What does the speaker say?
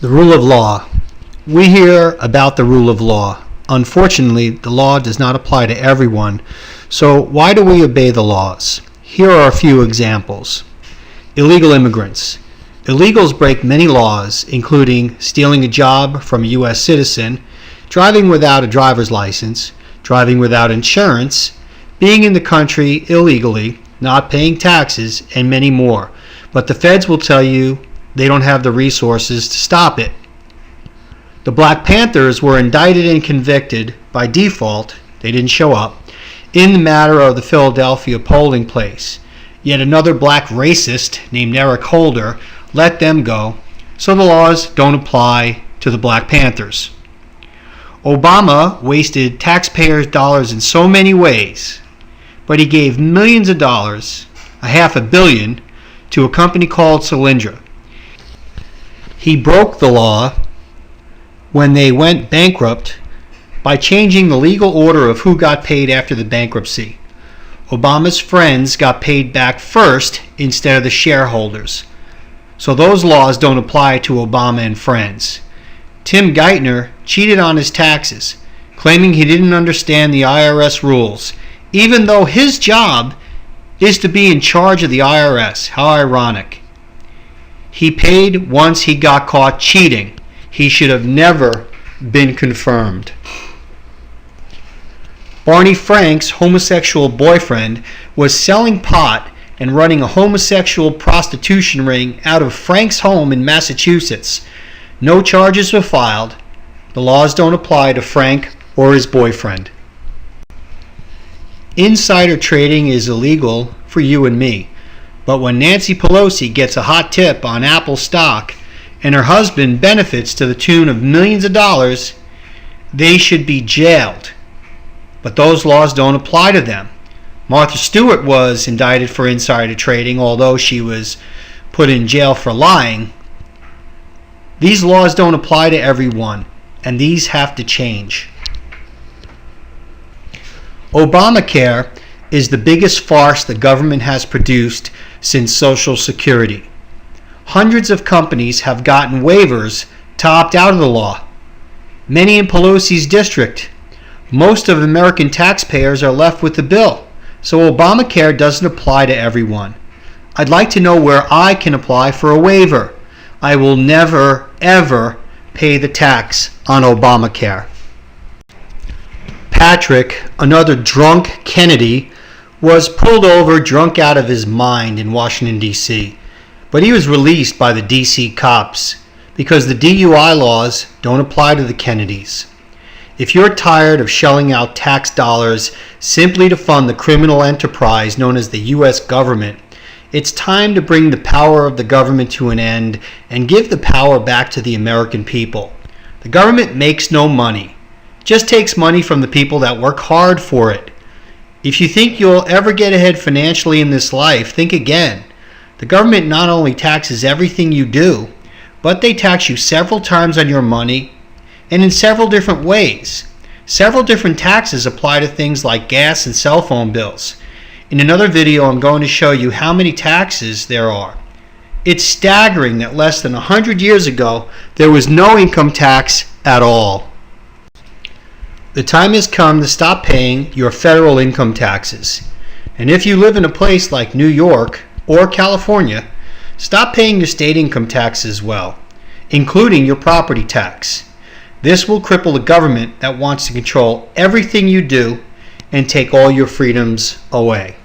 The rule of law. We hear about the rule of law. Unfortunately, the law does not apply to everyone. So why do we obey the laws? Here are a few examples. Illegal immigrants. Illegals break many laws, including stealing a job from a U.S. citizen, driving without a driver's license, driving without insurance, being in the country illegally, not paying taxes, and many more. But the feds will tell you they don't have the resources to stop it. The Black Panthers were indicted and convicted by default, they didn't show up, in the matter of the Philadelphia polling place. Yet another black racist named Eric Holder let them go, so the laws don't apply to the Black Panthers. Obama wasted taxpayers' dollars in so many ways, but he gave millions of dollars, $500 million, to a company called Solyndra. He broke the law when they went bankrupt by changing the legal order of who got paid after the bankruptcy. Obama's friends got paid back first instead of the shareholders. So those laws don't apply to Obama and friends. Tim Geithner cheated on his taxes, claiming he didn't understand the IRS rules, even though his job is to be in charge of the IRS. How ironic. He paid once he got caught cheating. He should have never been confirmed. Barney Frank's homosexual boyfriend was selling pot and running a homosexual prostitution ring out of Frank's home in Massachusetts. No charges were filed. The laws don't apply to Frank or his boyfriend. Insider trading is illegal for you and me. But when Nancy Pelosi gets a hot tip on Apple stock and her husband benefits to the tune of millions of dollars, they should be jailed. But those laws don't apply to them. Martha Stewart was indicted for insider trading, although she was put in jail for lying. These laws don't apply to everyone, and these have to change. Obamacare is the biggest farce the government has produced since Social Security. Hundreds of companies have gotten waivers to opt out of the law. Many in Pelosi's district. Most of American taxpayers are left with the bill, so Obamacare doesn't apply to everyone. I'd like to know where I can apply for a waiver. I will never, ever pay the tax on Obamacare. Patrick, another drunk Kennedy, was pulled over drunk out of his mind in Washington, D.C., but he was released by the D.C. cops because the DUI laws don't apply to the Kennedys. If you're tired of shelling out tax dollars simply to fund the criminal enterprise known as the U.S. government, it's time to bring the power of the government to an end and give the power back to the American people. The government makes no money. It just takes money from the people that work hard for it. If you think you'll ever get ahead financially in this life, think again. The government not only taxes everything you do, but they tax you several times on your money and in several different ways. Several different taxes apply to things like gas and cell phone bills. In another video, I'm going to show you how many taxes there are. It's staggering that less than 100 years ago, there was no income tax at all. The time has come to stop paying your federal income taxes. And if you live in a place like New York or California, stop paying your state income tax as well, including your property tax. This will cripple the government that wants to control everything you do and take all your freedoms away.